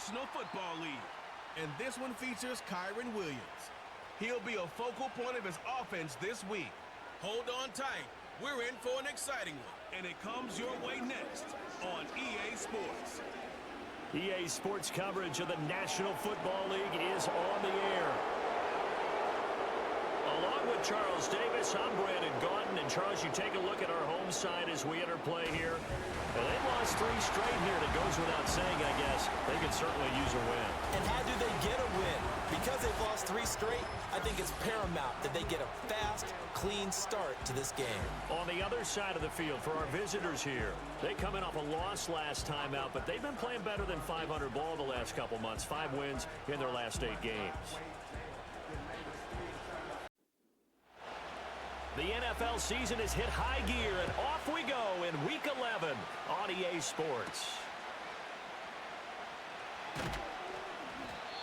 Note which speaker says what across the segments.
Speaker 1: National Football League. And this one features Kyron Williams. He'll be a focal point of his offense this week. Hold on tight. We're in for an exciting one. And it comes your way next on EA Sports.
Speaker 2: EA Sports coverage of the National Football League is on the air. Along with Charles Davis, I'm Brandon Gaunton. And Charles, you take a look at our home side as we enter play here. Well, they've lost 3 straight here, and it goes without saying, I guess. They could certainly use a win.
Speaker 3: And how do they get a win? Because they've lost 3 straight, I think it's paramount that they get a fast, clean start to this game.
Speaker 2: On the other side of the field for our visitors here, they come in off a loss last time out, but they've been playing better than 500 ball the last couple months. 5 wins in their last 8 games. The NFL season has hit high gear, and off we go in Week 11 on EA Sports.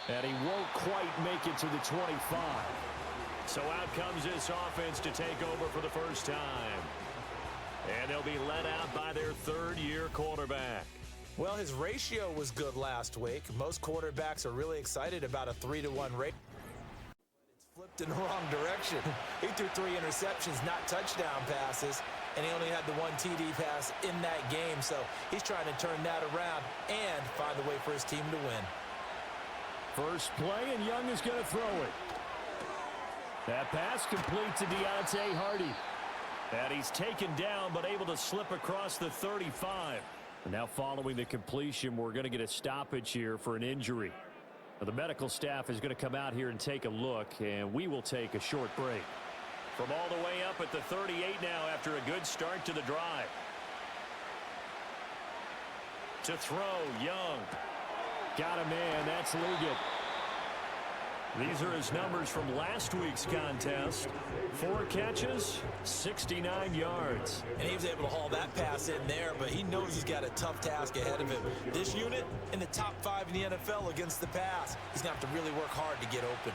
Speaker 2: And he won't quite make it to the 25. So out comes this offense to take over for the first time. And they'll be led out by their 3rd-year quarterback.
Speaker 3: Well, his ratio was good last week. Most quarterbacks are really excited about a 3-to-1 ratio. Flipped in the wrong direction. He threw 3 interceptions, not touchdown passes, and he only had the 1 TD pass in that game. So he's trying to turn that around and find a way for his team to win.
Speaker 2: First play, and Young is going to throw it. That pass complete to Deontay Hardy. And he's taken down, but able to slip across the 35. And now following the completion, we're going to get a stoppage here for an injury. Now, the medical staff is going to come out here and take a look, and we will take a short break. From all the way up at the 38 now after a good start to the drive. To throw, Young. Got him in. That's Liggett. These are his numbers from last week's contest. 4 catches, 69 yards.
Speaker 3: And he was able to haul that pass in there, but he knows he's got a tough task ahead of him. This unit in the top 5 in the NFL against the pass. He's going to have to really work hard to get open.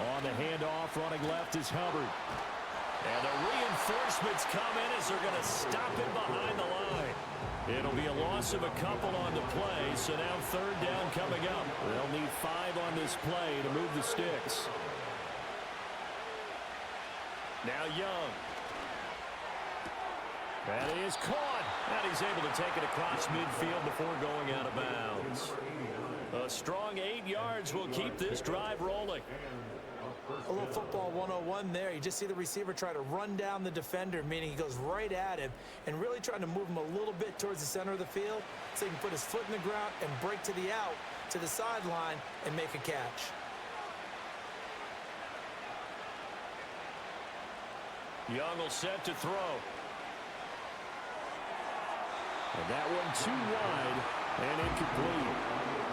Speaker 2: On the handoff, running left is Hubbard. And the reinforcements come in as they're going to stop him behind the line. It'll be a loss of a couple on the play, so now 3rd down coming up. They'll need 5 on this play to move the sticks. Now Young. That is caught. And he's able to take it across midfield before going out of bounds. A strong 8 yards will keep this drive rolling.
Speaker 3: A little football 101 there. You just see the receiver try to run down the defender, meaning he goes right at him and really trying to move him a little bit towards the center of the field so he can put his foot in the ground and break to the out, to the sideline, and make a catch.
Speaker 2: Young will set to throw. And that one too wide and incomplete.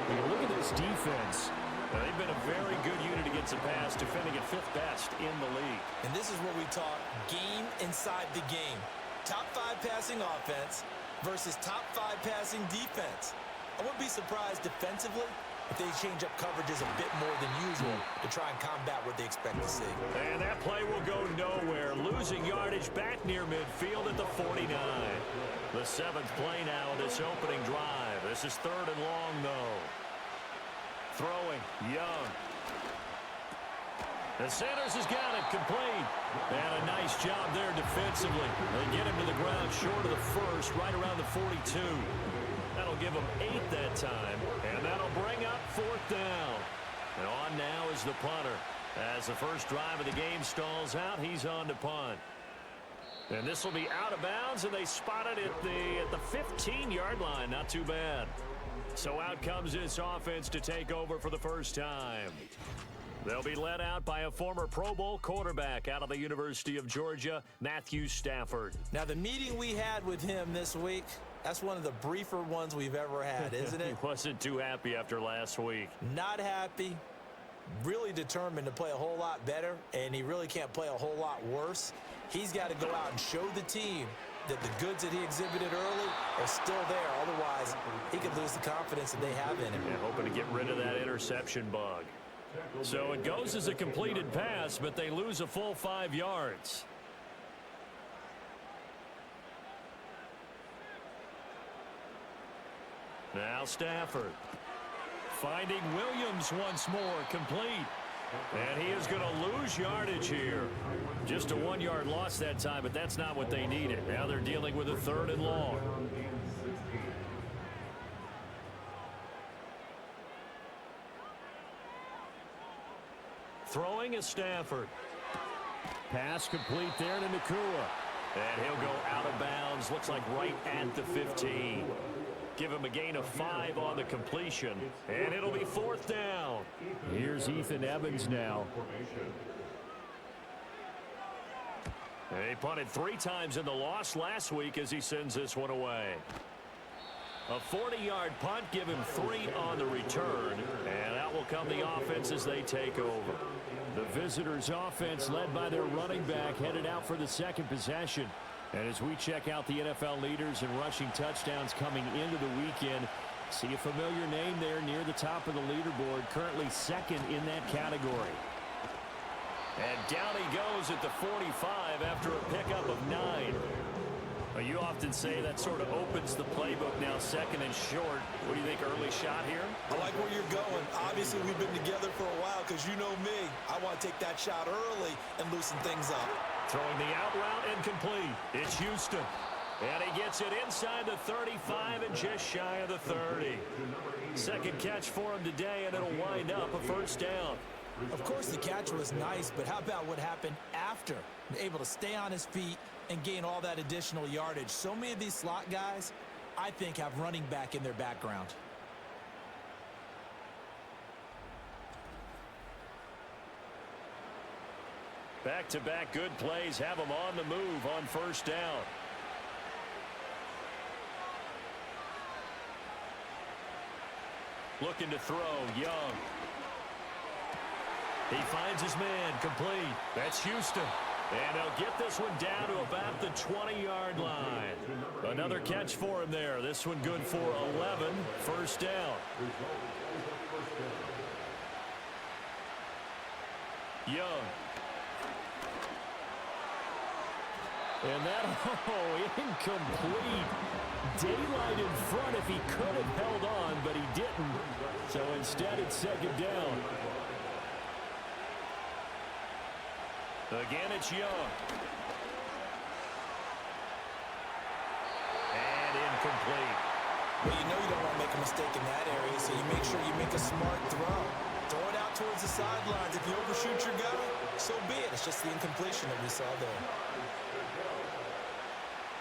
Speaker 2: When you look at this defense, they've been a very good unit against the pass, defending at 5th best in the league.
Speaker 3: And this is what we talk game inside the game. Top 5 passing offense versus top 5 passing defense. I wouldn't be surprised defensively if they change up coverages a bit more than usual to try and combat what they expect to see.
Speaker 2: And that play will go nowhere. Losing yardage back near midfield at the 49. The 7th play now of this opening drive. This is 3rd and long, though. Throwing, Young. And Sanders has got it complete. And a nice job there defensively. They get him to the ground short of the 1st, right around the 42. That'll give them 8 that time. And that'll bring up 4th down. And on now is the punter. As the first drive of the game stalls out, he's on to punt. And this will be out of bounds, and they spot it at the 15-yard line. Not too bad. So out comes this offense to take over for the first time. They'll be led out by a former Pro Bowl quarterback out of the University of Georgia, Matthew Stafford.
Speaker 3: Now, the meeting we had with him this week, that's one of the briefer ones we've ever had, isn't it?
Speaker 2: He wasn't too happy after last week.
Speaker 3: Not happy. Really determined to play a whole lot better, and he really can't play a whole lot worse. He's got to go out and show the team that the goods that he exhibited early are still there. Otherwise, he could lose the confidence that they have in him.
Speaker 2: Yeah, hoping to get rid of that interception bug. So it goes as a completed pass, but they lose a full 5 yards. Now Stafford. Finding Williams once more, complete. And he is going to lose yardage here. Just a 1-yard loss that time, but that's not what they needed. Now they're dealing with a 3rd and long. Throwing is Stafford. Pass complete there to Nakua. And he'll go out of bounds. Looks like right at the 15. Give him a gain of 5 on the completion. And it'll be 4th down. Here's Ethan Evans now. He punted 3 times in the loss last week as he sends this one away. A 40-yard punt, give him 3 on the return. And out will come the offense as they take over. The visitors' offense, led by their running back, headed out for the 2nd possession. And as we check out the NFL leaders in rushing touchdowns coming into the weekend, see a familiar name there near the top of the leaderboard, currently 2nd in that category. And down he goes at the 45 after a pickup of 9. You often say that sort of opens the playbook now, 2nd and short. What do you think, early shot here?
Speaker 3: I like where you're going. Obviously, we've been together for a while because you know me. I want to take that shot early and loosen things up.
Speaker 2: Throwing the out route incomplete. It's Houston. And he gets it inside the 35 and just shy of the 30. 2nd catch for him today, and it'll wind up a 1st down.
Speaker 3: Of course, the catch was nice, but how about what happened after? Able to stay on his feet and gain all that additional yardage. So many of these slot guys, I think, have running back in their background.
Speaker 2: Back-to-back good plays have him on the move on 1st down. Looking to throw, Young. He finds his man, complete. That's Houston. And he'll get this one down to about the 20-yard line. Another catch for him there. This one good for 11. 1st down. Young. And that, incomplete. Daylight in front if he could have held on, but he didn't. So instead it's 2nd down. Again, it's Young. And incomplete.
Speaker 3: Well, you know you don't want to make a mistake in that area, so you make sure you make a smart throw. Throw it out towards the sidelines. If you overshoot your guy, so be it. It's just the incompletion that we saw there.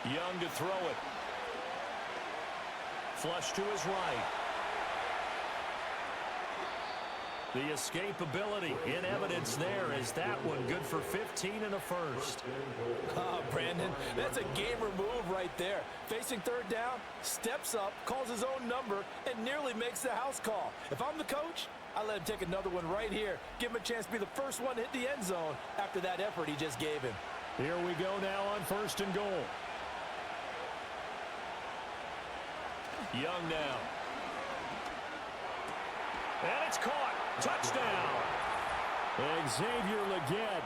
Speaker 2: Young to throw it. Flush to his right. The escapability in evidence there is that one good for 15 and a 1st.
Speaker 3: Brandon, that's a gamer move right there. Facing 3rd down, steps up, calls his own number, and nearly makes the house call. If I'm the coach, I let him take another one right here. Give him a chance to be the first one to hit the end zone after that effort he just gave him.
Speaker 2: Here we go now on 1st and goal. Young now. And it's caught. Touchdown. Xavier Legette,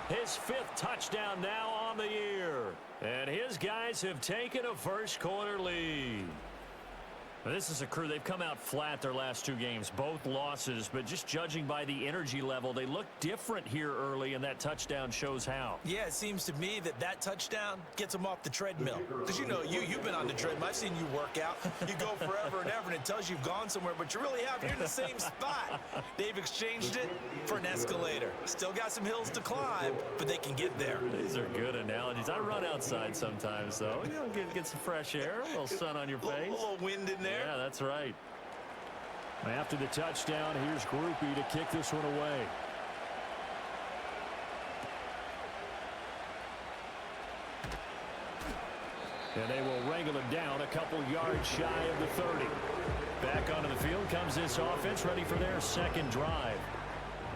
Speaker 2: his 5th touchdown now on the year. And his guys have taken a first-quarter lead. This is a crew, they've come out flat their last 2 games, both losses, but just judging by the energy level, they look different here early, and that touchdown shows how.
Speaker 3: Yeah, it seems to me that touchdown gets them off the treadmill. Because you know, you've been on the treadmill. I've seen you work out. You go forever and ever, and it tells you you've gone somewhere, but you really have. You're in the same spot. They've exchanged it for an escalator. Still got some hills to climb, but they can get there.
Speaker 2: These are good analogies. I run outside sometimes, though. You know, get some fresh air, a little sun on your face.
Speaker 3: A little wind in there.
Speaker 2: Yeah, that's right. After the touchdown, here's Groupie to kick this one away. And they will wrangle him down a couple yards shy of the 30. Back onto the field comes this offense, ready for their 2nd drive.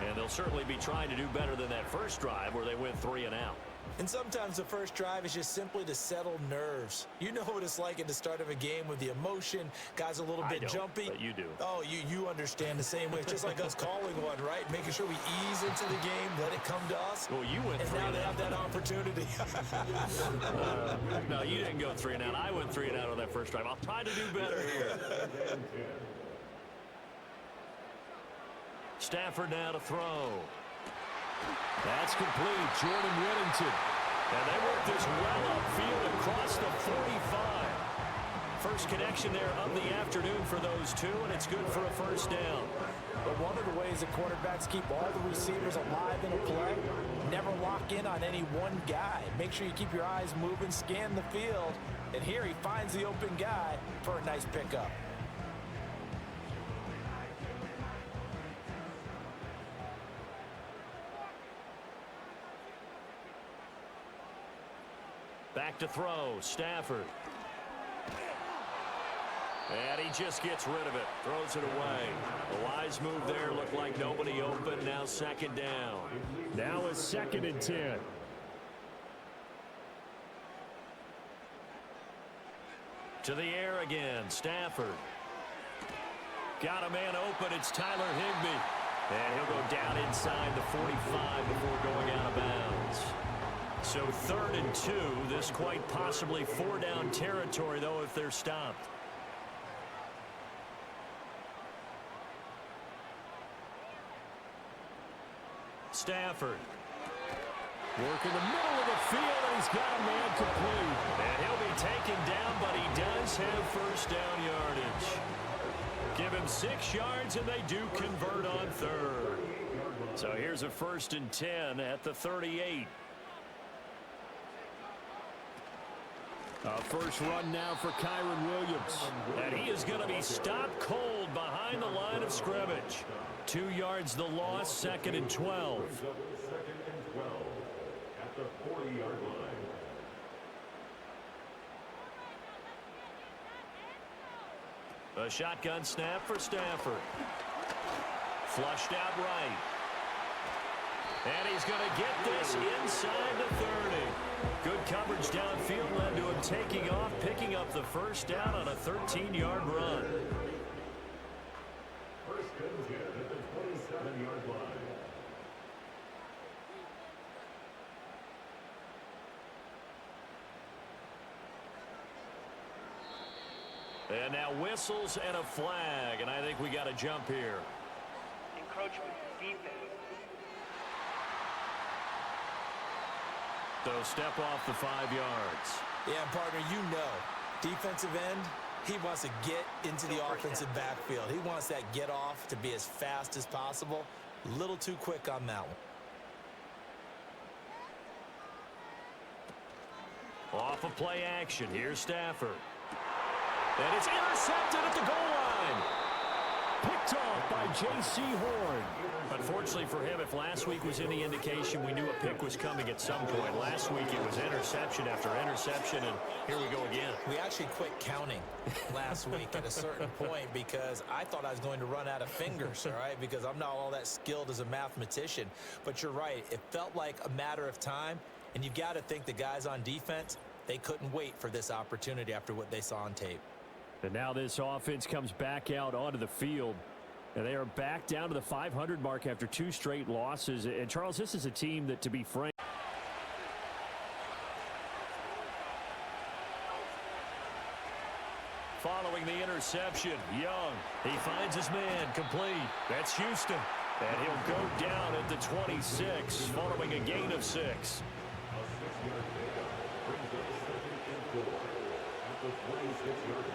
Speaker 2: And they'll certainly be trying to do better than that first drive where they went 3 and out.
Speaker 3: And sometimes the first drive is just simply to settle nerves. You know what it's like at the start of a game with the emotion. Guys a little bit jumpy.
Speaker 2: But you do.
Speaker 3: Oh, you understand the same way. It's just like us calling one, right? Making sure we ease into the game, let it come to us.
Speaker 2: Well, you went
Speaker 3: and
Speaker 2: 3
Speaker 3: now
Speaker 2: and
Speaker 3: they
Speaker 2: out.
Speaker 3: have that opportunity.
Speaker 2: No, you didn't go 3 and out. I went 3 and out on that first drive. I'll try to do better here. Stafford now to throw. That's complete. Jordan Whittington. And they work this well upfield across the 45. First connection there of the afternoon for those two, and it's good for a first down.
Speaker 3: But one of the ways that quarterbacks keep all the receivers alive in a play, never lock in on any one guy. Make sure you keep your eyes moving, scan the field, and here he finds the open guy for a nice pickup.
Speaker 2: Back to throw, Stafford. And he just gets rid of it, throws it away. A wise move there, looked like nobody open, now second down.
Speaker 4: Now a 2nd and 10.
Speaker 2: To the air again, Stafford. Got a man open, it's Tyler Higbee. And he'll go down inside the 45 before going out of bounds. So 3rd and 2, this quite possibly 4-down territory, though, if they're stopped. Stafford. Work in the middle of the field, and he's got a man complete. And he'll be taken down, but he does have first down yardage. Give him 6 yards, and they do convert on 3rd. So here's a 1st and 10 at the 38.
Speaker 4: First run now for Kyron Williams.
Speaker 2: And he is going to be stopped cold behind the line of scrimmage. 2 yards the loss, 2nd and 12.
Speaker 5: At the 40-yard line.
Speaker 2: A shotgun snap for Stafford. Flushed out right. And he's going to get this inside the 30. Good coverage downfield led to him taking off, picking up the first down on a 13-yard run.
Speaker 5: First and 10 at the 27-yard line.
Speaker 2: And now whistles and a flag, and I think we got a jump here.
Speaker 6: Encroachment, defense.
Speaker 2: So step off the 5 yards.
Speaker 3: Yeah, partner, you know, defensive end, he wants to get into the offensive backfield. He wants that get off to be as fast as possible. A little too quick on that one.
Speaker 2: Off of play action. Here's Stafford. And it's intercepted at the goal line.
Speaker 4: Picked off by J.C. Horn.
Speaker 2: Unfortunately for him, if last week was any indication, we knew a pick was coming at some point. Last week it was interception after interception, and here we go again.
Speaker 3: We actually quit counting last week at a certain point because I thought I was going to run out of fingers, all right, because I'm not all that skilled as a mathematician. But you're right. It felt like a matter of time, and you've got to think the guys on defense, they couldn't wait for this opportunity after what they saw on tape.
Speaker 4: And now this offense comes back out onto the field. And they are back down to the 500 mark after 2 straight losses. And, Charles, this is a team that, to be frank,
Speaker 2: Following the interception, Young, he finds his man, complete. That's Houston. And he'll go down at the 26, following a gain of 6.
Speaker 5: A 6-yard pickup brings up 2nd and 4 at the 26-yard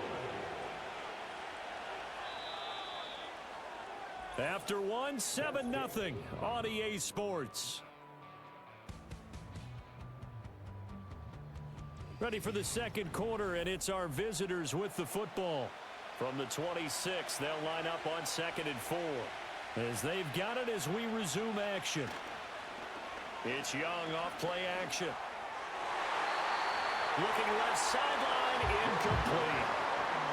Speaker 5: line.
Speaker 2: After one, 7-0 on EA Sports. Ready for the second quarter, and it's our visitors with the football. From the 26, they'll line up on 2nd and 4. As they've got it as we resume action. It's Young off play action. Looking left sideline, incomplete.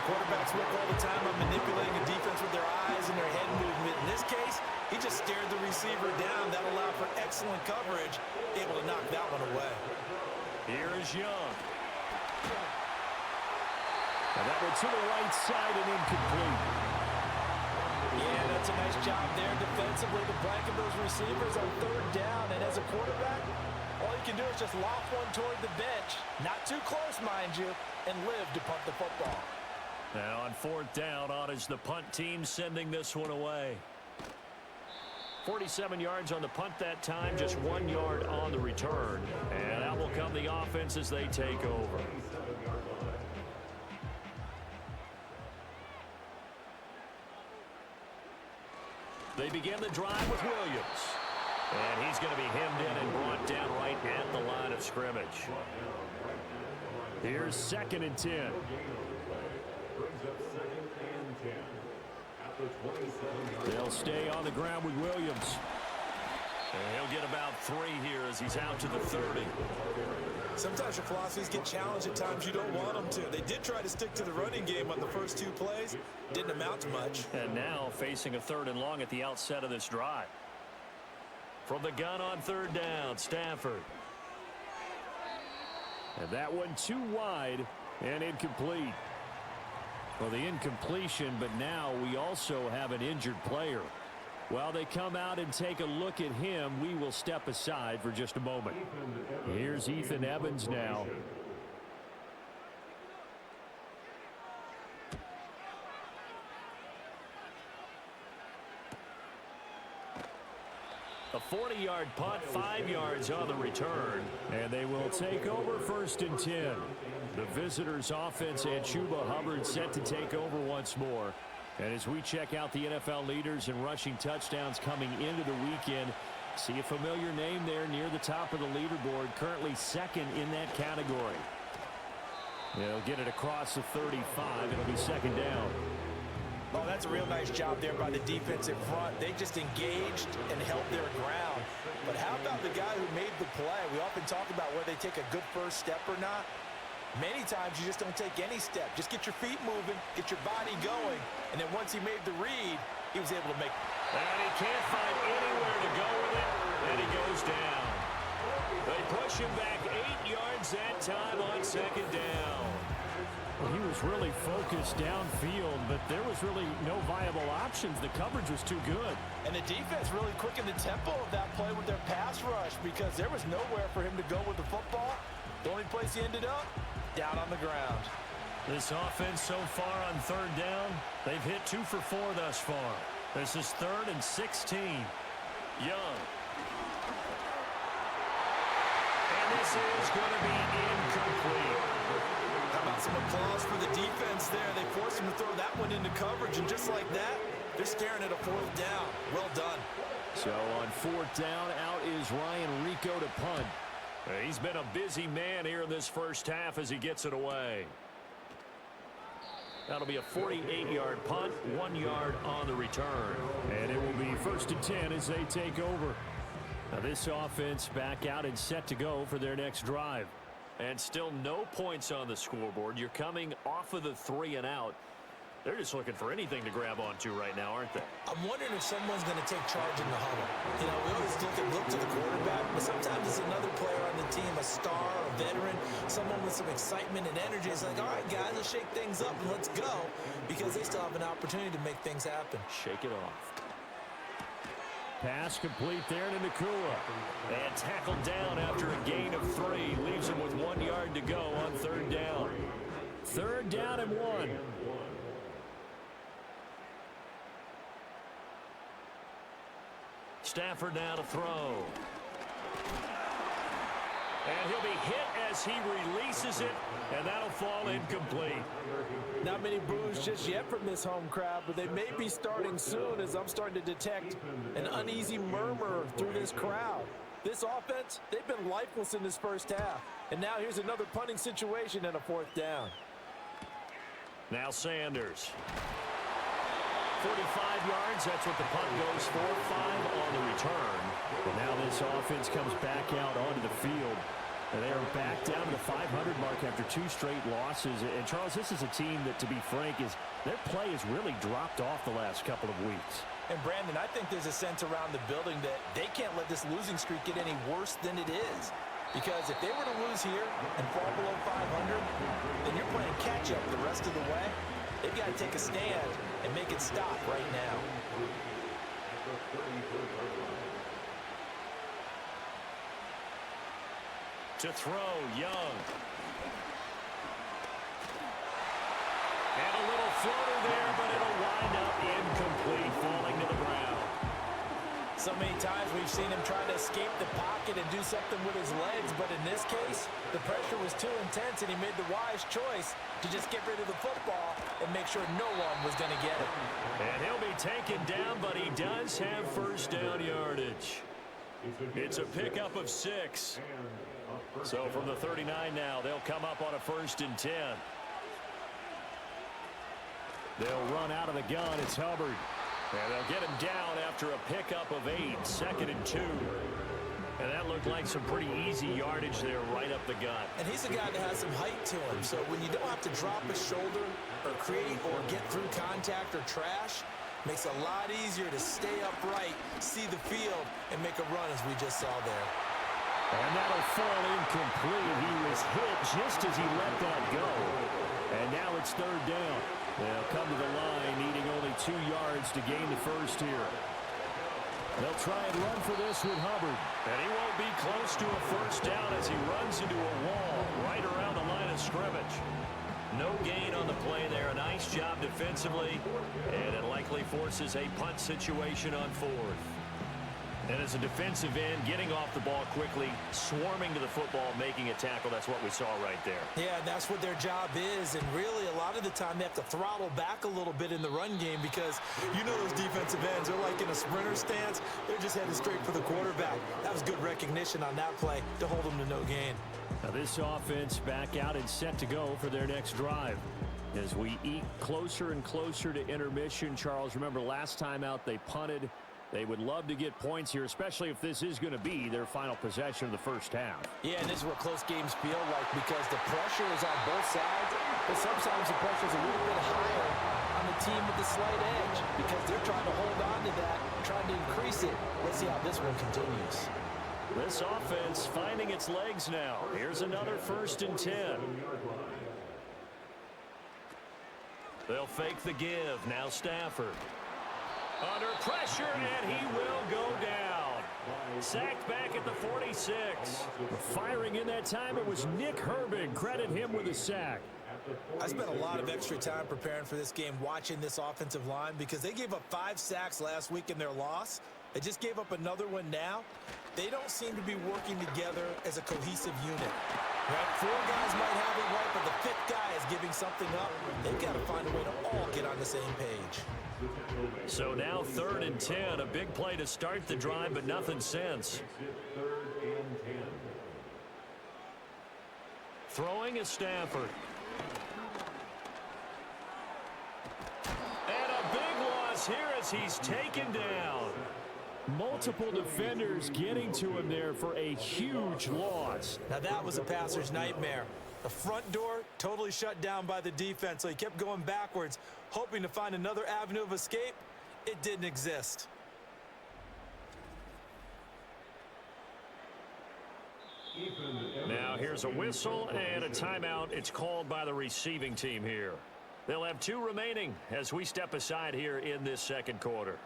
Speaker 3: Quarterbacks work all the time on manipulating a defense with their eyes and their head movement. In this case, he just stared the receiver down. That allowed for excellent coverage, able to knock that one away.
Speaker 2: Here is Young. And that one to the right side and incomplete.
Speaker 3: Yeah, that's a nice job there defensively to blanket those receivers on third down. And as a quarterback, all you can do is just loft one toward the bench. Not too close, mind you, and live to punt the football.
Speaker 2: Now on fourth down, on is the punt team sending this one away. 47 yards on the punt that time, just 1 yard on the return. And out will come the offense as they take over. They begin the drive with Williams. And he's going to be hemmed in and brought down right at the line of scrimmage. Here's 2nd and 10.
Speaker 5: Brings up 2nd and 10. At the 27-yard
Speaker 2: They'll stay on the ground with Williams. And he'll get about 3 here as he's out to the 30.
Speaker 3: Sometimes your philosophies get challenged at times you don't want them to. They did try to stick to the running game on the first 2 plays. Didn't amount to much.
Speaker 2: And now facing a 3rd and long at the outset of this drive. From the gun on 3rd down, Stafford. And that one too wide and incomplete. Well, the incompletion, but now we also have an injured player. While they come out and take a look at him, we will step aside for just a moment. Here's Ethan Evans now. A 40-yard punt, 5 yards on the return. And they will take over 1st and 10. The visitors' offense and Chuba Hubbard set to take over once more. And as we check out the NFL leaders in rushing touchdowns coming into the weekend, see a familiar name there near the top of the leaderboard, currently 2nd in that category. They'll get it across the 35. It'll be 2nd down.
Speaker 3: Oh, that's a real nice job there by the defense in front. They just engaged and held their ground. But how about the guy who made the play? We often talk about whether they take a good first step or not. Many times you just don't take any step. Just get your feet moving, get your body going, and then once he made the read, he was able to make.
Speaker 2: And he can't find anywhere to go with it, and he goes down. They push him back 8 yards that time on 2nd down.
Speaker 4: Well, he was really focused downfield, but there was really no viable options. The coverage was too good.
Speaker 3: And the defense really quickened the tempo of that play with their pass rush because there was nowhere for him to go with the football. The only place he ended up, down on the ground.
Speaker 2: This offense so far on 3rd down, they've hit 2 for 4 thus far. This is 3rd and 16. Young. And this is going to be incomplete.
Speaker 3: How about some applause for the defense there? They forced him to throw that one into coverage, and just like that, they're staring at a 4th down. Well done.
Speaker 4: So on 4th down, out is Ryan Rico to punt.
Speaker 2: He's been a busy man here in this first half as he gets it away. That'll be a 48-yard punt, 1 yard on the return.
Speaker 4: And it will be 1st and 10 as they take over. Now this offense back out and set to go for their next drive.
Speaker 2: And still no points on the scoreboard. You're coming off of the 3 and out. They're just looking for anything to grab onto right now, aren't they?
Speaker 3: I'm wondering if someone's going to take charge in the huddle. You know, we always look to the quarterback, but sometimes it's another player on the team, a star, a veteran, someone with some excitement and energy. It's like, all right, guys, let's shake things up and let's go, because they still have an opportunity to make things happen.
Speaker 2: Shake it off.
Speaker 4: Pass complete there to Nakua.
Speaker 2: And tackled down after a gain of 3. Leaves him with 1 yard to go on 3rd down.
Speaker 4: 3rd down and 1.
Speaker 2: Stafford now to throw. And he'll be hit as he releases it, and that'll fall incomplete.
Speaker 3: Not many boos just yet from this home crowd, but they may be starting soon as I'm starting to detect an uneasy murmur through this crowd. This offense, they've been lifeless in this first half. And now here's another punting situation and a 4th down.
Speaker 2: Now Sanders. 45 yards, that's what the punt goes for. 5 on the return.
Speaker 4: And now this offense comes back out onto the field. And they are back down to the 500 mark after 2 straight losses. And, Charles, this is a team that, to be frank, their play has really dropped off the last couple of weeks.
Speaker 3: And, Brandon, I think there's a sense around the building that they can't let this losing streak get any worse than it is. Because if they were to lose here and fall below 500, then you're playing catch-up the rest of the way. They've got to take a stand and make it stop right now.
Speaker 2: To throw, Young. And a little floater there, but it'll wind up incomplete, falling to the ground.
Speaker 3: So many times we've seen him try to escape the pocket and do something with his legs, but in this case, the pressure was too intense and he made the wise choice to just get rid of the football and make sure no one was going to get it.
Speaker 2: And he'll be taken down, but he does have first down yardage. It's a pickup of 6. So from the 39 now, they'll come up on a 1st and 10.
Speaker 4: They'll run out of the gun. It's Hubbard.
Speaker 2: And they'll get him down after a pickup of 8, 2nd and 2. And that looked like some pretty easy yardage there right up the gut.
Speaker 3: And he's a guy that has some height to him, so when you don't have to drop his shoulder or create or get through contact or trash, makes it a lot easier to stay upright, see the field, and make a run as we just saw there.
Speaker 4: And that'll fall incomplete. He was hit just as he let that go. And now it's 3rd down. They'll come to the line, needing only 2 yards to gain the first here. They'll try and run for this with Hubbard.
Speaker 2: And he won't be close to a first down as he runs into a wall right around the line of scrimmage. No gain on the play there. A nice job defensively. And it likely forces a punt situation on 4th. And as a defensive end, getting off the ball quickly, swarming to the football, making a tackle, that's what we saw right there.
Speaker 3: Yeah, that's what their job is, and really a lot of the time they have to throttle back a little bit in the run game because you know those defensive ends are like in a sprinter stance. They're just headed straight for the quarterback. That was good recognition on that play to hold them to no gain.
Speaker 4: Now this offense back out and set to go for their next drive. As we eat closer and closer to intermission, Charles, remember last time out they punted. They would love to get points here, especially if this is going to be their final possession of the first half.
Speaker 3: Yeah, and this is what close games feel like because the pressure is on both sides, but sometimes the pressure is a little bit higher on the team with the slight edge because they're trying to hold on to that, trying to increase it. Let's see how this one continues.
Speaker 2: This offense finding its legs now. Here's another 1st and 10. They'll fake the give. Now Stafford. Under pressure, and he will go down. Sacked back at the 46.
Speaker 4: Firing in that time, it was Nick Herbig. Credit him with a sack.
Speaker 3: I spent a lot of extra time preparing for this game watching this offensive line because they gave up 5 sacks last week in their loss. They just gave up another one now. They don't seem to be working together as a cohesive unit. Right? 4 guys might have it right, but the 5th guy is giving something up. They've got to find a way to all get on the same page.
Speaker 2: So now 3rd and 10, a big play to start the drive, but nothing since. Throwing is Stafford. And a big loss here as he's taken down.
Speaker 4: Multiple defenders getting to him there for a huge loss.
Speaker 3: Now that was a passer's nightmare. The front door totally shut down by the defense, so he kept going backwards, hoping to find another avenue of escape. It didn't exist.
Speaker 2: Now here's a whistle and a timeout. It's called by the receiving team here. They'll have 2 remaining as we step aside here in this 2nd quarter.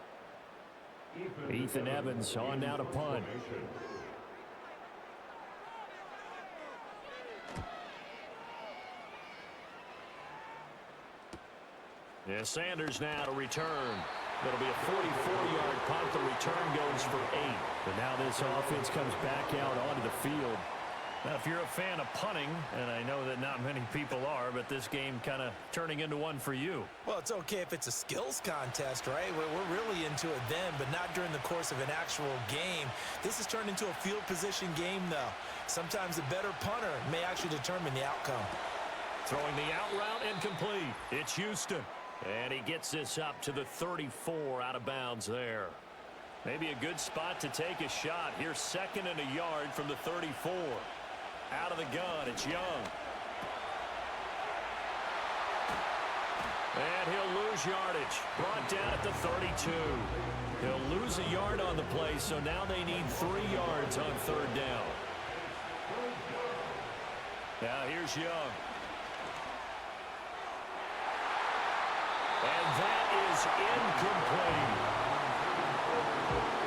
Speaker 4: Ethan Evans on now to punt.
Speaker 2: Yeah, Sanders now to return. That'll be a 44-yard punt. The return goes for 8.
Speaker 4: But now this offense comes back out onto the field.
Speaker 2: Now, if you're a fan of punting, and I know that not many people are, but this game kind of turning into one for you.
Speaker 3: Well, it's okay if it's a skills contest, right? We're really into it then, but not during the course of an actual game. This has turned into a field position game, though. Sometimes the better punter may actually determine the outcome.
Speaker 2: Throwing the out route incomplete. It's Houston. And he gets this up to the 34 out of bounds there. Maybe a good spot to take a shot. Here's 2nd and a yard from the 34. Out of the gun, it's Young. And he'll lose yardage. Brought down at the 32. He'll lose a yard on the play, so now they need 3 yards on third down. Now here's Young. And that is incomplete.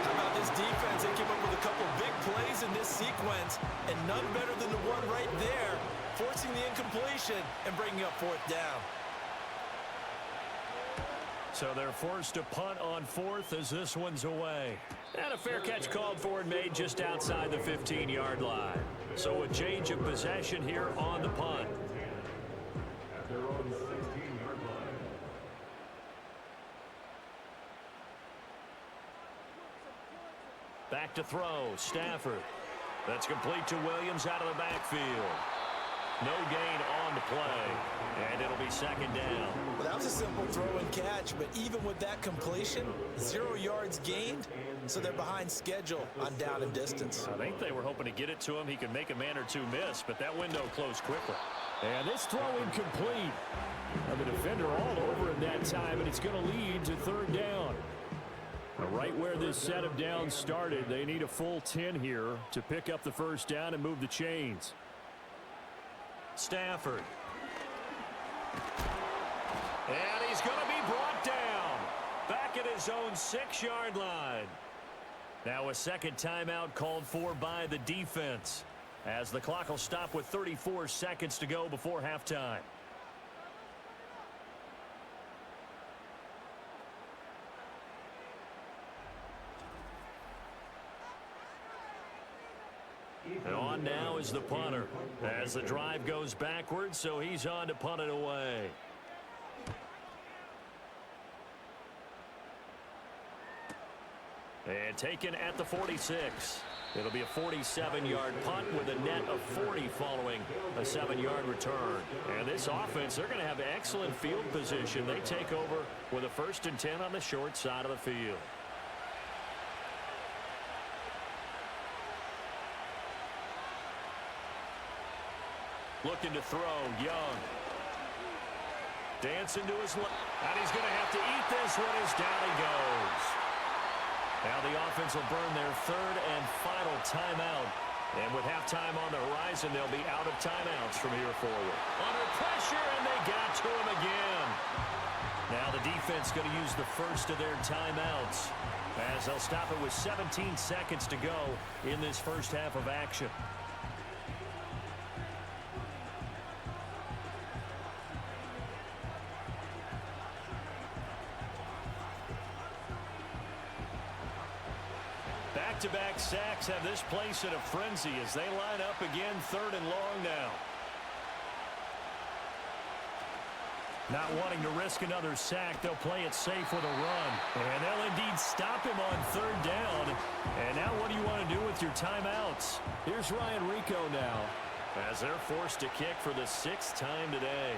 Speaker 3: How about this defense? They came up with a couple big plays in this sequence, and none better than the one right there, forcing the incompletion and bringing up fourth down.
Speaker 2: So they're forced to punt on fourth as this one's away. And a fair catch called for and made just outside the 15-yard line. So a change of possession here on the punt.
Speaker 5: At their own 16-yard line.
Speaker 2: Back to throw, Stafford. That's complete to Williams out of the backfield. No gain on the play, and it'll be second down.
Speaker 3: Well, that was a simple throw and catch, but even with that completion, 0 yards gained, so they're behind schedule on down and distance.
Speaker 2: I think they were hoping to get it to him. He could make a man or two miss, but that window closed quickly.
Speaker 4: And this throw incomplete. The defender all over him that time, and it's going to lead to third down. Right where this set of downs started, they need a full 10 here to pick up the first down and move the chains.
Speaker 2: Stafford. And he's going to be brought down. Back at his own 6-yard line. Now a second timeout called for by the defense, as the clock will stop with 34 seconds to go before halftime. And on now is the punter as the drive goes backwards, so he's on to punt it away. And taken at the 46. It'll be a 47-yard punt with a net of 40 following a 7-yard return. And this offense, they're going to have excellent field position. They take over with a 1st and 10 on the short side of the field. Looking to throw, Young. Dancing to his left. And he's going to have to eat this one as down he goes. Now the offense will burn their 3rd and final timeout. And with halftime on the horizon, they'll be out of timeouts from here forward. Under pressure, and they got to him again. Now the defense going to use the first of their timeouts, as they'll stop it with 17 seconds to go in this first half of action. Back-to-back sacks have this place in a frenzy as they line up again 3rd and long now. Not wanting to risk another sack, they'll play it safe with a run. And they'll indeed stop him on 3rd down. And now what do you want to do with your timeouts?
Speaker 4: Here's Ryan Rico now,
Speaker 2: as they're forced to kick for the 6th time today.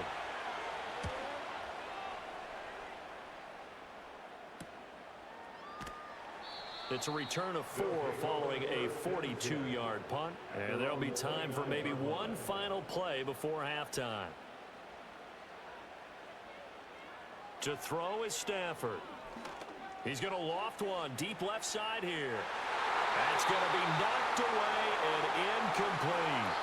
Speaker 2: It's a return of 4 following a 42-yard punt. And there'll be time for maybe one final play before halftime. To throw is Stafford. He's going to loft one deep left side here. That's going to be knocked away and incomplete.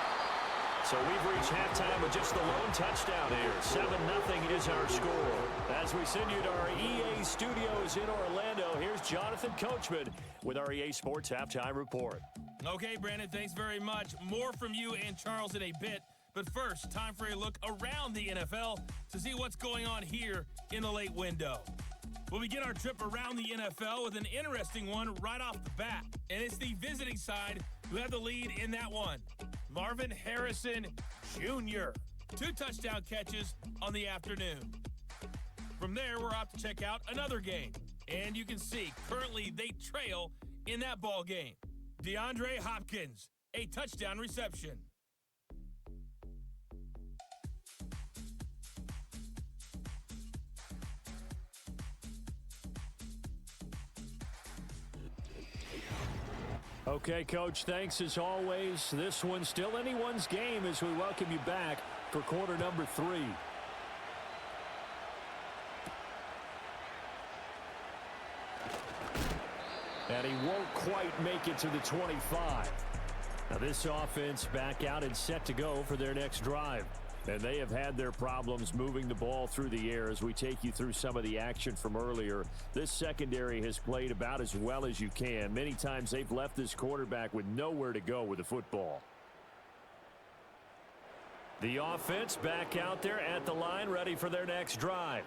Speaker 2: So we've reached halftime with just the lone touchdown here. 7-0 is our score. As we send you to our EA studios in Orlando, here's Jonathan Coachman with our EA Sports Halftime Report.
Speaker 7: Okay, Brandon, thanks very much. More from you and Charles in a bit. But first, time for a look around the NFL to see what's going on here in the late window. We'll begin our trip around the NFL with an interesting one right off the bat. And it's the visiting side who have the lead in that one. Marvin Harrison Jr. 2 touchdown catches on the afternoon. From there, we're off to check out another game. And you can see, currently they trail in that ball game. DeAndre Hopkins, a touchdown reception.
Speaker 4: Okay, Coach, thanks as always. This one's still anyone's game as we welcome you back for quarter number 3. And he won't quite make it to the 25. Now this offense back out and set to go for their next drive. And they have had their problems moving the ball through the air as we take you through some of the action from earlier. This secondary has played about as well as you can. Many times they've left this quarterback with nowhere to go with the football. The offense back out there at the line, ready for their next drive.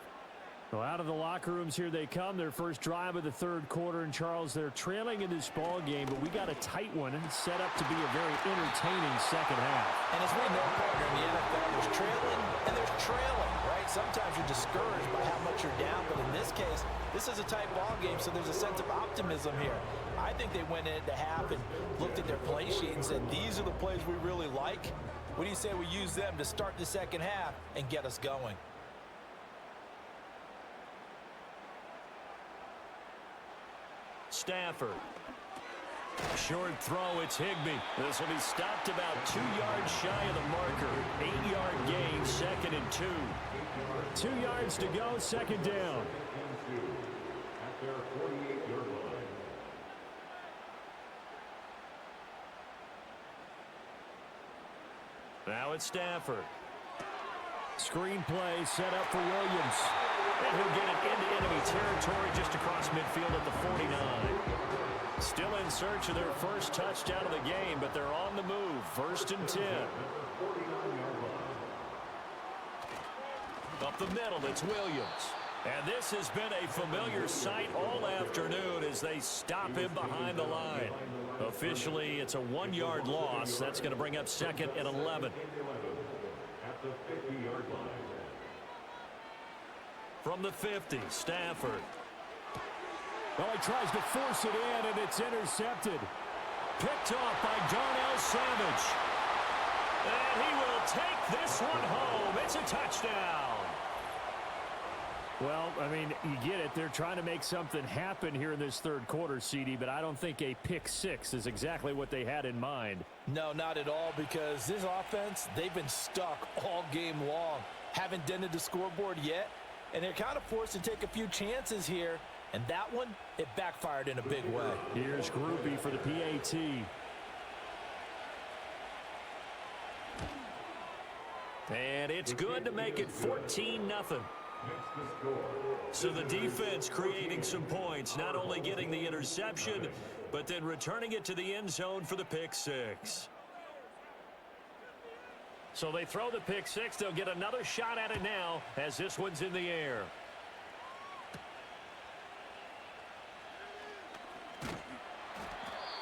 Speaker 4: Well, out of the locker rooms here they come. Their first drive of the third quarter. And, Charles, they're trailing in this ball game, but we got a tight one and set up to be a very entertaining second half.
Speaker 3: And as we know, partner, in the NFL, there's trailing and there's trailing, right? Sometimes you're discouraged by how much you're down, but in this case, this is a tight ball game, so there's a sense of optimism here. I think they went into half and looked at their play sheet and said, these are the plays we really like. What do you say we use them to start the second half and get us going?
Speaker 2: Stafford. Short throw, it's Higbee. This will be stopped about 2 yards shy of the marker. 8-yard gain, 2nd and 2.
Speaker 4: 2 yards to go, second down.
Speaker 5: At their 48-yard line.
Speaker 2: Now it's Stafford.
Speaker 4: Screen play set up for Williams.
Speaker 2: And he'll get it into enemy territory just across midfield at the 49. Still in search of their first touchdown of the game, but they're on the move. 1st and 10. Up the middle, it's Williams. And this has been a familiar sight all afternoon as they stop him behind the line. Officially, it's a 1-yard loss. That's going to bring up 2nd and 11.
Speaker 5: At the 50-yard line.
Speaker 2: From the 50, Stafford.
Speaker 4: Well, he tries to force it in, and it's intercepted.
Speaker 2: Picked off by Darnell Savage. And he will take this one home. It's a touchdown.
Speaker 4: Well, I mean, you get it. They're trying to make something happen here in this third quarter, CD, but I don't think a pick six is exactly what they had in mind.
Speaker 3: No, not at all, because this offense, they've been stuck all game long. Haven't dented the scoreboard yet, and they're kind of forced to take a few chances here. And that one, it backfired in a big way.
Speaker 4: Here's Groupie for the PAT.
Speaker 2: And it's good to make it 14-0. So the defense creating some points, not only getting the interception, but then returning it to the end zone for the pick six. So they throw the pick six. They'll get another shot at it now as this one's in the air.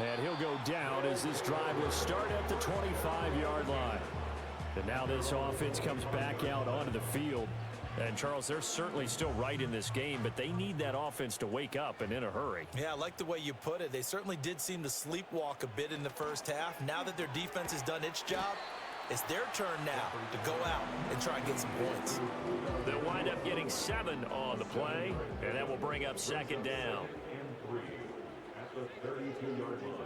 Speaker 4: And he'll go down as this drive will start at the 25-yard line. And now this offense comes back out onto the field.
Speaker 2: And, Charles, they're certainly still right in this game, but they need that offense to wake up and in a hurry.
Speaker 3: Yeah, I like the way you put it. They certainly did seem to sleepwalk a bit in the first half. Now that their defense has done its job, it's their turn now to go out and try and get some points.
Speaker 2: They'll wind up getting 7 on the play, and that will bring up second down.
Speaker 5: And 3 at the 32-yard line.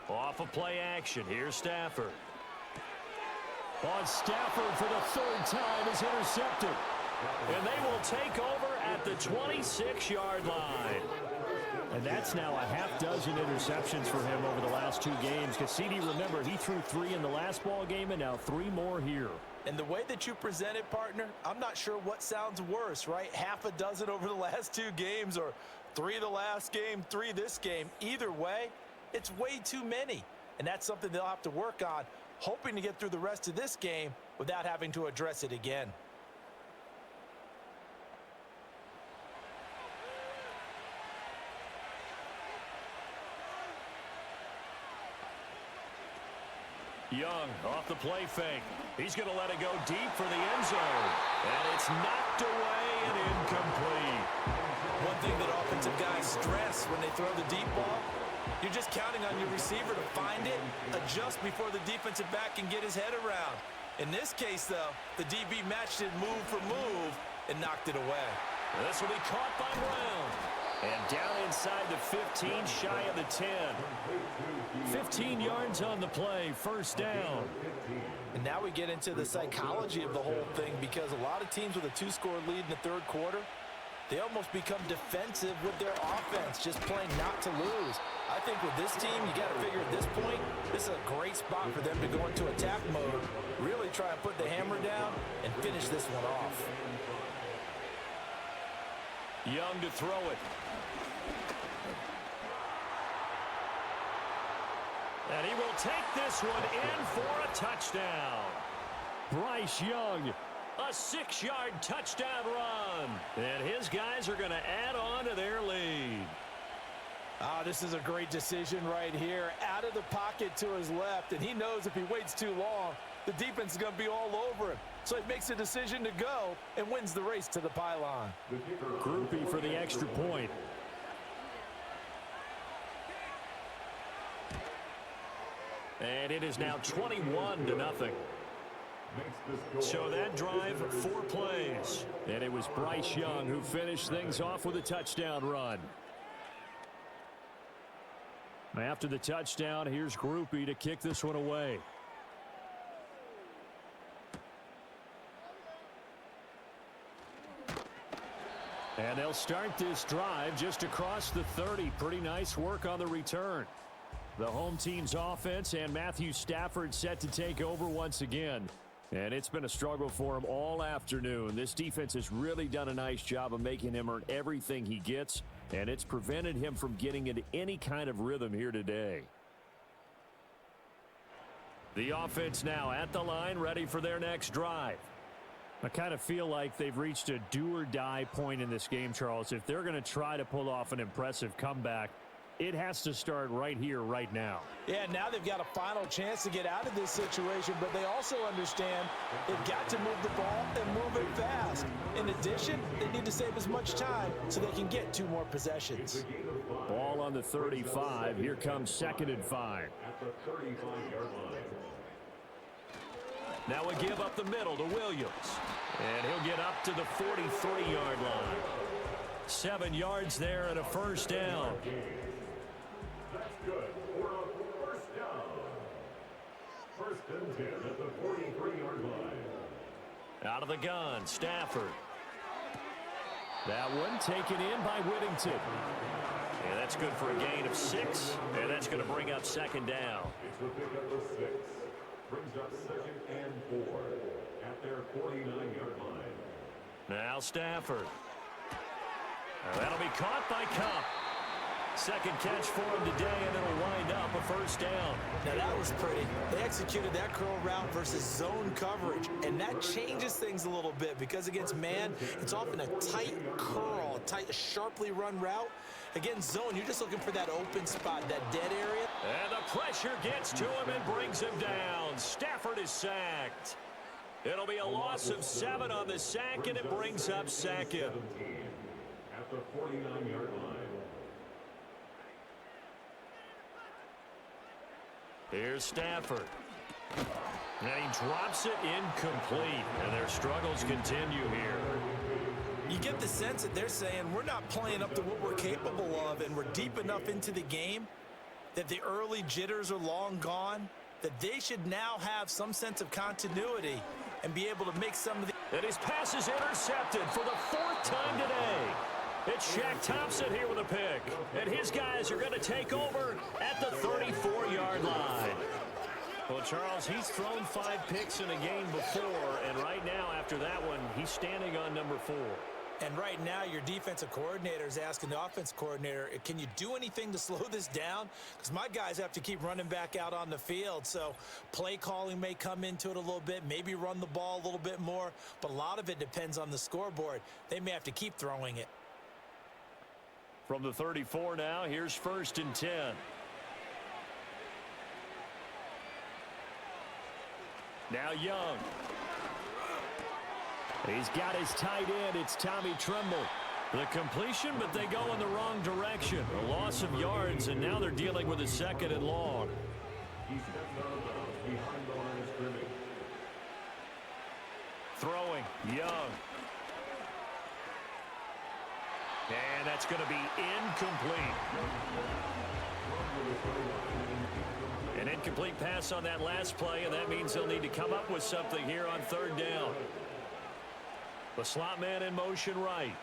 Speaker 2: Off of play action, here's Stafford.
Speaker 4: On Stafford for the third time is intercepted.
Speaker 2: And they will take over at the 26-yard line.
Speaker 4: And that's now a half dozen interceptions for him over the last 2 games. Because CD, remember, he threw 3 in the last ball game and now 3 more here.
Speaker 3: And the way that you present it, partner, I'm not sure what sounds worse, right? Half a dozen over the last 2 games or 3 the last game, 3 this game. Either way, it's way too many. And that's something they'll have to work on, hoping to get through the rest of this game without having to address it again.
Speaker 2: Young off the play fake. He's going to let it go deep for the end zone. And it's knocked away and incomplete.
Speaker 3: One thing that offensive guys stress when they throw the deep ball, you're just counting on your receiver to find it, adjust before the defensive back can get his head around. In this case, though, the DB matched it move for move and knocked it away.
Speaker 2: This will be caught by Brown. And down inside the 15, shy of the 10. 15 yards on the play, first down.
Speaker 3: And now we get into the psychology of the whole thing, because a lot of teams with a 2-score lead in the third quarter, they almost become defensive with their offense, just playing not to lose. I think with this team, you got to figure at this point, this is a great spot for them to go into attack mode, really try and put the hammer down and finish this one off.
Speaker 2: Young to throw it. And he will take this one in for a touchdown. Bryce Young, a 6-yard touchdown run. And his guys are going to add on to their lead.
Speaker 3: This is a great decision right here. Out of the pocket to his left, and he knows if he waits too long, the defense is going to be all over him. So he makes a decision to go and wins the race to the pylon.
Speaker 2: Groupie for the extra point. And it is now 21-0. So that drive, 4 plays. And it was Bryce Young who finished things off with a touchdown run. After the touchdown, here's Groupie to kick this one away. And they'll start this drive just across the 30. Pretty nice work on the return. The home team's offense and Matthew Stafford set to take over once again. And it's been a struggle for him all afternoon. This defense has really done a nice job of making him earn everything he gets, and it's prevented him from getting into any kind of rhythm here today. The offense now at the line, ready for their next drive. I kind of feel like they've reached a do-or-die point in this game, Charles. If they're going to try to pull off an impressive comeback, it has to start right here, right now.
Speaker 3: Yeah, now they've got a final chance to get out of this situation, but they also understand they've got to move the ball and move it fast. In addition, they need to save as much time so they can get 2 more possessions.
Speaker 2: Ball on the 35. Here comes 2nd and 5.
Speaker 5: At the 35-yard line.
Speaker 2: Now a give up the middle to Williams. And he'll get up to the 43-yard line. 7 yards there and a first down.
Speaker 5: That's good for a first down. 1st and 10 at the 43-yard line.
Speaker 2: Out of the gun, Stafford. That one taken in by Whittington. And that's good for a gain of 6. And that's going to bring up 2nd down.
Speaker 5: It's the pickup of 6. Brings up 2nd and 4 at their 49-yard line.
Speaker 2: Now Stafford. That'll be caught by Cup. 2nd catch for him today, and it'll wind up a first down.
Speaker 3: Now that was pretty. They executed that curl route versus zone coverage, and that changes things a little bit because against man, it's often a tight curl, a tight, sharply run route. Against zone, you're just looking for that open spot, that dead area.
Speaker 2: And the pressure gets to him and brings him down. Stafford is sacked. It'll be a loss of 7 on the sack, and it brings up 2nd.
Speaker 5: At the 49-yard line.
Speaker 2: Here's Stafford. And he drops it incomplete. And their struggles continue here.
Speaker 3: You get the sense that they're saying we're not playing up to what we're capable of, and we're deep enough into the game that the early jitters are long gone, that they should now have some sense of continuity and be able to make some of the...
Speaker 2: And his pass is intercepted for the 4th time today. It's Shaq Thompson here with a pick. And his guys are going to take over at the 34-yard line. Well, Charles, he's thrown 5 picks in a game before, and right now, after that one, he's standing on number 4.
Speaker 3: And right now, your defensive coordinator is asking the offense coordinator, can you do anything to slow this down? Because my guys have to keep running back out on the field. So play calling may come into it a little bit, maybe run the ball a little bit more. But a lot of it depends on the scoreboard. They may have to keep throwing it.
Speaker 2: From the 34 now, here's 1st and 10. Now Young. He's got his tight end. It's Tommy Tremble. The completion, but they go in the wrong direction. A loss of yards, and now they're dealing with a 2nd and long.
Speaker 5: He steps out of bounds behind the line of scrimmage.
Speaker 2: Throwing, Young. And that's going to be incomplete. An incomplete pass on that last play, and that means they'll need to come up with something here on third down. The slot man in motion right.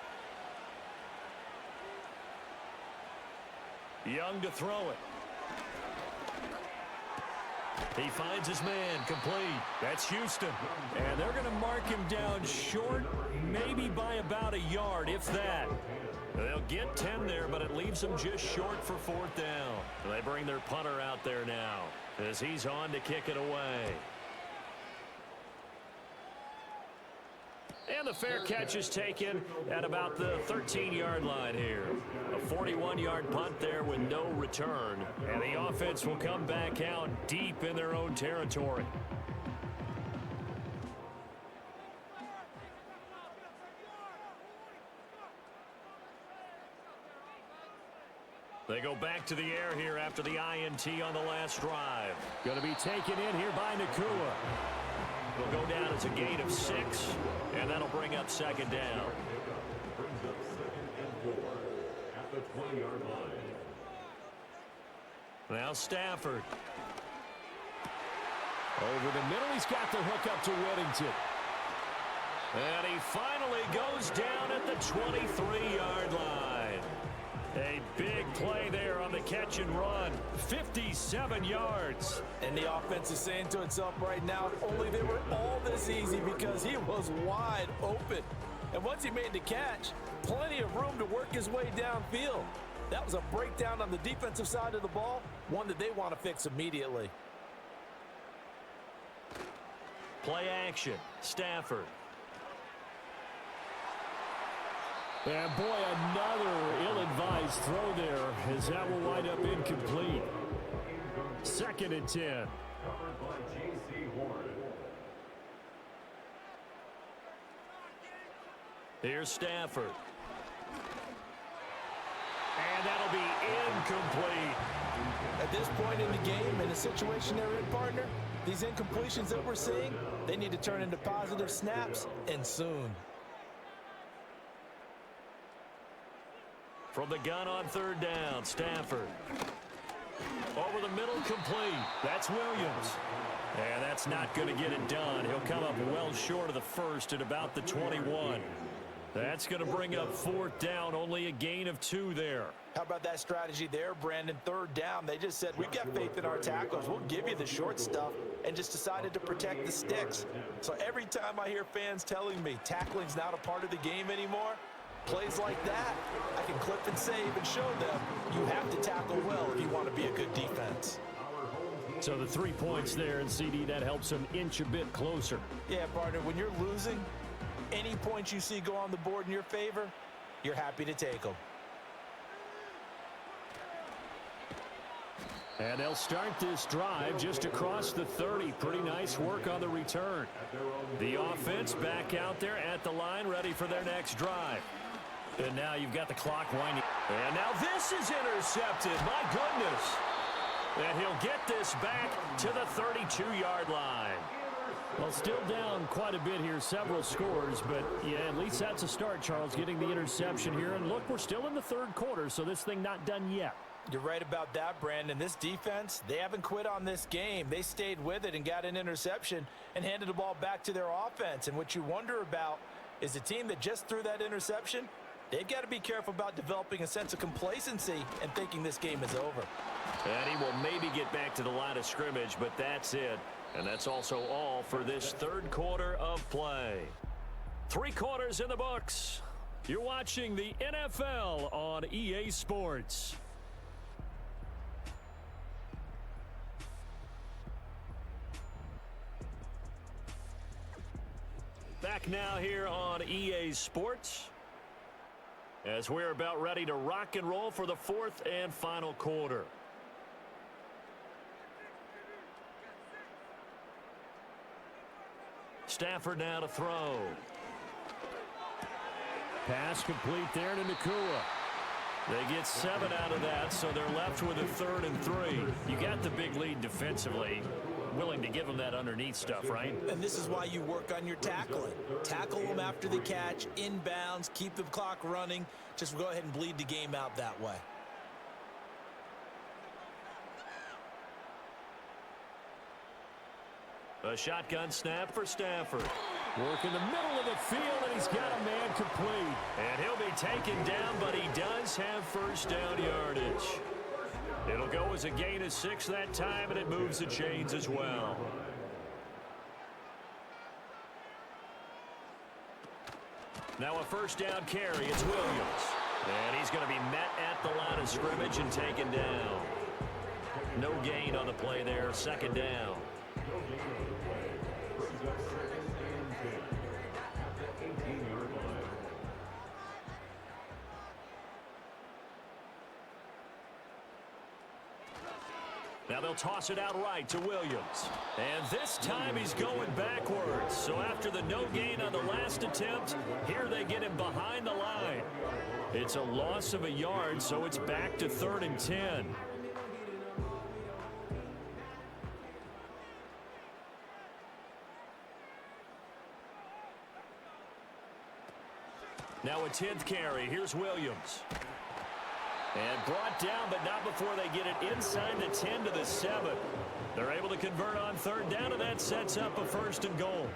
Speaker 2: Young to throw it. He finds his man, complete. That's Houston. And they're going to mark him down short, maybe by about a yard, if that. They'll get 10 there, but it leaves them just short for fourth down. They bring their punter out there now as he's on to kick it away. And the fair catch is taken at about the 13-yard line here. A 41-yard punt there with no return. And the offense will come back out deep in their own territory. They go back to the air here after the INT on the last drive.
Speaker 4: Going to be taken in here by Nakua.
Speaker 2: It'll go down as a gain of 6, and that'll bring up second down.
Speaker 5: Brings up 2nd and 4 at the 20-yard line.
Speaker 2: Now Stafford.
Speaker 4: Over the middle, he's got the hook up to Whittington.
Speaker 2: And he finally goes down at the 23-yard line. A big play there on the catch and run. 57 yards.
Speaker 3: And the offense is saying to itself right now, only they were all this easy because he was wide open. And once he made the catch, plenty of room to work his way downfield. That was a breakdown on the defensive side of the ball, one that they want to fix immediately.
Speaker 2: Play action. Stafford.
Speaker 4: And boy, another ill-advised throw there as that will wind up incomplete. 2nd and 10.
Speaker 5: Covered by J.C. Horn.
Speaker 2: Here's Stafford. And that'll be incomplete.
Speaker 3: At this point in the game, in the situation they're in, partner, these incompletions that we're seeing, they need to turn into positive snaps, and soon.
Speaker 2: From the gun on third down, Stafford. Over the middle, complete. That's Williams. And that's not going to get it done. He'll come up well short of the first at about the 21. That's going to bring up fourth down, only a gain of 2 there.
Speaker 3: How about that strategy there, Brandon? Third down, they just said, we've got faith in our tackles. We'll give you the short stuff, and just decided to protect the sticks. So every time I hear fans telling me tackling's not a part of the game anymore, plays like that, I can clip and save and show them you have to tackle well if you want to be a good defense.
Speaker 4: So the 3 points there, and CD, that helps them inch a bit closer.
Speaker 3: Yeah, partner, when you're losing, any points you see go on the board in your favor, you're happy to take them.
Speaker 4: And they'll start this drive just across the 30. Pretty nice work on the return.
Speaker 2: The offense back out there at the line, ready for their next drive. And now you've got the clock winding. And now this is intercepted. My goodness. And he'll get this back to the 32-yard line.
Speaker 4: Well, still down quite a bit here, several scores, but yeah, at least that's a start, Charles, getting the interception here. And look, we're still in the third quarter, so this thing not done yet.
Speaker 3: You're right about that, Brandon. This defense, they haven't quit on this game. They stayed with it and got an interception and handed the ball back to their offense. And what you wonder about is the team that just threw that interception, they've got to be careful about developing a sense of complacency and thinking this game is over.
Speaker 2: And he will maybe get back to the line of scrimmage, but that's it. And that's also all for this third quarter of play. 3 quarters in the books. You're watching the NFL on EA Sports. Back now here on EA Sports as we're about ready to rock and roll for the 4th and final quarter. Stafford now to throw.
Speaker 4: Pass complete there to Nakua.
Speaker 2: They get 7 out of that, so they're left with a 3rd and 3. You got the big lead defensively. willing to give him that underneath stuff, right?
Speaker 3: And this is why you work on your tackling. Tackle them after the catch, inbounds, keep the clock running. Just go ahead and bleed the game out that way.
Speaker 2: A shotgun snap for Stafford. Work in the middle of the field, and he's got a man complete. And he'll be taken down, but he does have first down yardage. It'll go as a gain of 6 that time, and it moves the chains as well. Now a first down carry. It's Williams. And he's going to be met at the line of scrimmage and taken down. No gain on the play there. Second down. Now they'll toss it out right to Williams. And this time he's going backwards. So after the no gain on the last attempt, here they get him behind the line. It's a loss of a yard, so it's back to 3rd and 10. Now a 10th carry. Here's Williams. And brought down, but not before they get it inside the 10 to the 7. They're able to convert on 3rd down, and that sets up a 1st and goal.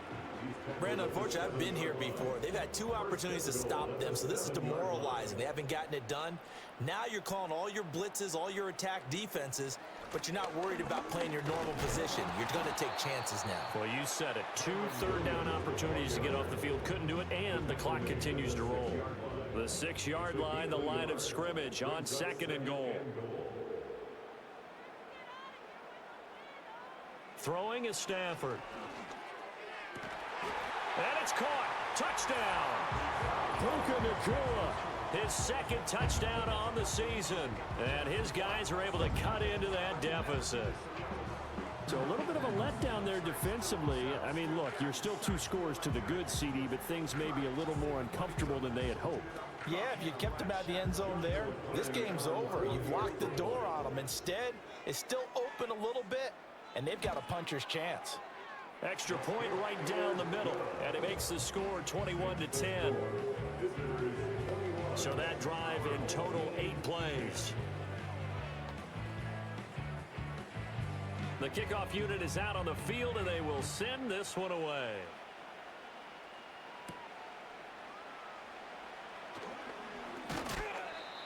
Speaker 3: Brandon, unfortunately, I've been here before. They've had 2 opportunities to stop them, so this is demoralizing. They haven't gotten it done. Now you're calling all your blitzes, all your attack defenses, but you're not worried about playing your normal position. You're going to take chances now.
Speaker 2: Well, you said it. 2 third-down opportunities to get off the field. Couldn't do it, and the clock continues to roll. The 6-yard line, the line of scrimmage on 2nd and goal. Throwing is Stafford. And it's caught. Touchdown. Puka Nacua. His 2nd touchdown on the season. And his guys are able to cut into that deficit. So a little bit of a letdown there defensively. I mean, look, you're still 2 scores to the good, CD, but things may be a little more uncomfortable than they had hoped.
Speaker 3: Yeah, if you kept them out of the end zone there, this game's over. You've locked the door on them. Instead, it's still open a little bit, and they've got a puncher's chance.
Speaker 2: Extra point right down the middle, and it makes the score 21-10. So that drive in total 8 plays. The kickoff unit is out on the field, and they will send this one away.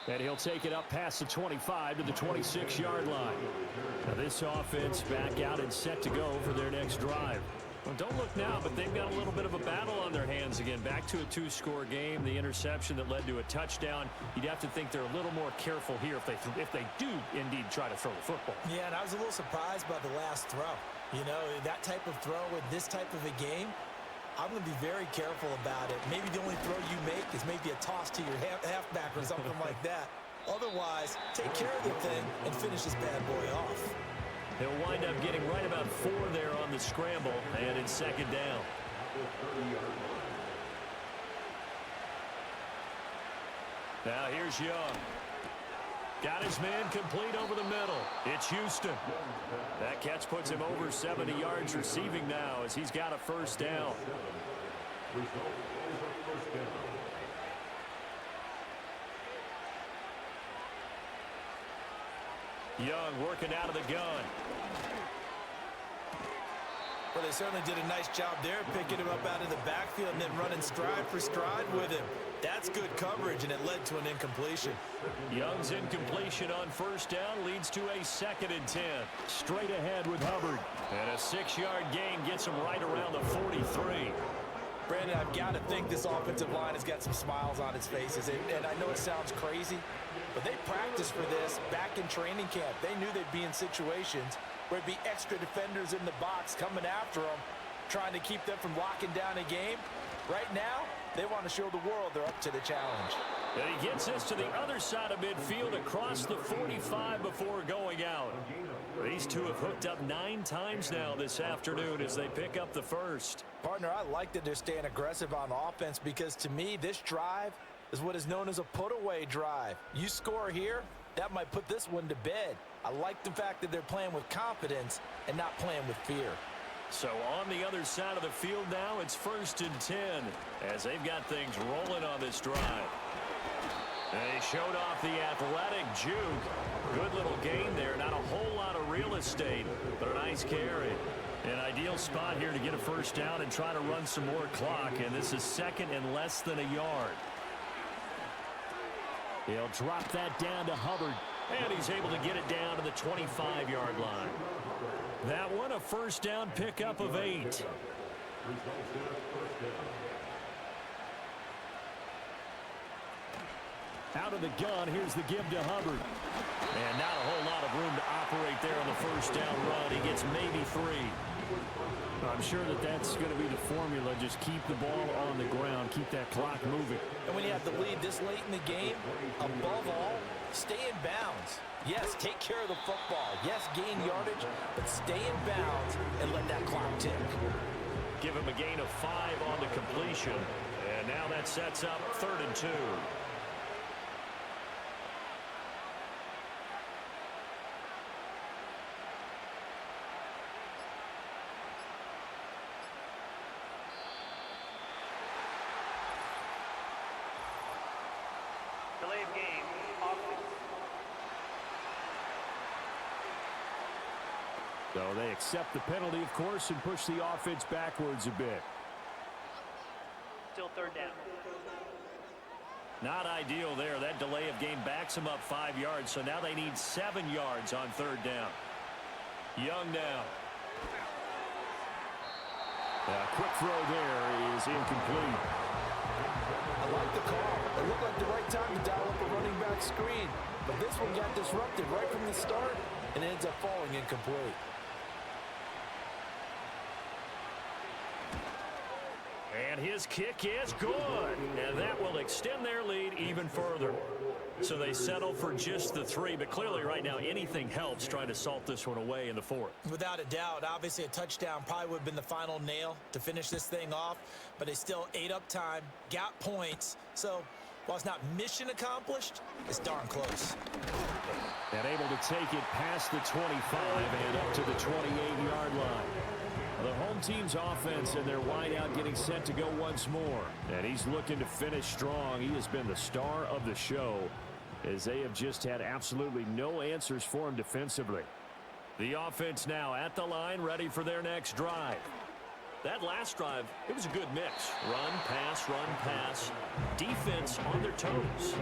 Speaker 2: And he'll take it up past the 25 to the 26-yard line. Now this offense back out and set to go for their next drive. Well, don't look now, but they've got a little bit of a battle on their hands again. Back to a 2-score game. The interception that led to a touchdown. You'd have to think they're a little more careful here if they do indeed try to throw the football.
Speaker 3: Yeah, and I was a little surprised by the last throw. You know, that type of throw with this type of a game, I'm going to be very careful about it. Maybe the only throw you make is maybe a toss to your halfback or something like that. Otherwise, take care of the thing and finish this bad boy off.
Speaker 2: He'll wind up getting right about 4 there on the scramble, and it's 2nd down. Now here's Young. Got his man complete over the middle. It's Houston. That catch puts him over 70 yards receiving now as he's got a 1st down. Young working out of the gun.
Speaker 3: Well, they certainly did a nice job there, picking him up out of the backfield and then running stride for stride with him. That's good coverage, and it led to an incompletion.
Speaker 2: Young's incompletion on 1st down leads to a 2nd and 10. Straight ahead with Hubbard. And a 6-yard gain gets him right around the 43.
Speaker 3: Brandon, I've got to think this offensive line has got some smiles on its faces. And I know it sounds crazy, but they practiced for this back in training camp. They knew they'd be in situations where it'd be extra defenders in the box coming after them, trying to keep them from locking down a game. Right now, they want to show the world they're up to the challenge.
Speaker 2: And he gets us to the other side of midfield across the 45 before going out. These two have hooked up 9 times now this afternoon as they pick up the 1st.
Speaker 3: Partner, I like that they're staying aggressive on offense because to me, this drive is what is known as a put-away drive. You score here, That might put this one to bed. I like the fact that they're playing with confidence and not playing with fear.
Speaker 2: So on the other side of the field now, it's 1st and 10 as they've got things rolling on this drive. They showed off the athletic juke. Good little gain there. Not a whole lot of real estate, but a nice carry. An ideal spot here to get a first down and try to run some more clock, and this is 2nd and less than a yard. He'll drop that down to Hubbard, and he's able to get it down to the 25-yard line. That one, a first down pickup of 8. Out of the gun, here's the give to Hubbard. And not a whole lot of room to operate there on the first down run. He gets maybe 3. I'm sure that that's going to be the formula. Just keep the ball on the ground. Keep that clock moving.
Speaker 3: And when you have the lead this late in the game, above all, stay in bounds. Yes, take care of the football. Yes, gain yardage, but stay in bounds and let that clock tick.
Speaker 2: Give him a gain of 5 on the completion. And now that sets up 3rd and 2.
Speaker 6: Delay of game, offense.
Speaker 4: So they accept the penalty, of course, and push the offense backwards a bit.
Speaker 6: Still 3rd down.
Speaker 2: Not ideal there. That delay of game backs them up 5 yards, so now they need 7 yards on 3rd down. Young now.
Speaker 4: A quick throw there is incomplete.
Speaker 3: I like the call. It looked like the right time to dial up a running back screen. But this one got disrupted right from the start and ends up falling incomplete.
Speaker 2: And his kick is good. And that will extend their lead even further. So they settle for just the 3, but clearly right now anything helps trying to salt this one away in the 4th.
Speaker 3: Without a doubt, obviously a touchdown probably would have been the final nail to finish this thing off, but they still ate up time, got points. So while it's not mission accomplished, it's darn close.
Speaker 4: And able to take it past the 25 and up to the 28-yard line. The home team's offense and their wideout getting set to go once more. And he's looking to finish strong. He has been the star of the show as they have just had absolutely no answers for him defensively.
Speaker 2: The offense now at the line, ready for their next drive. That last drive, it was a good mix. Run, pass, defense on their toes.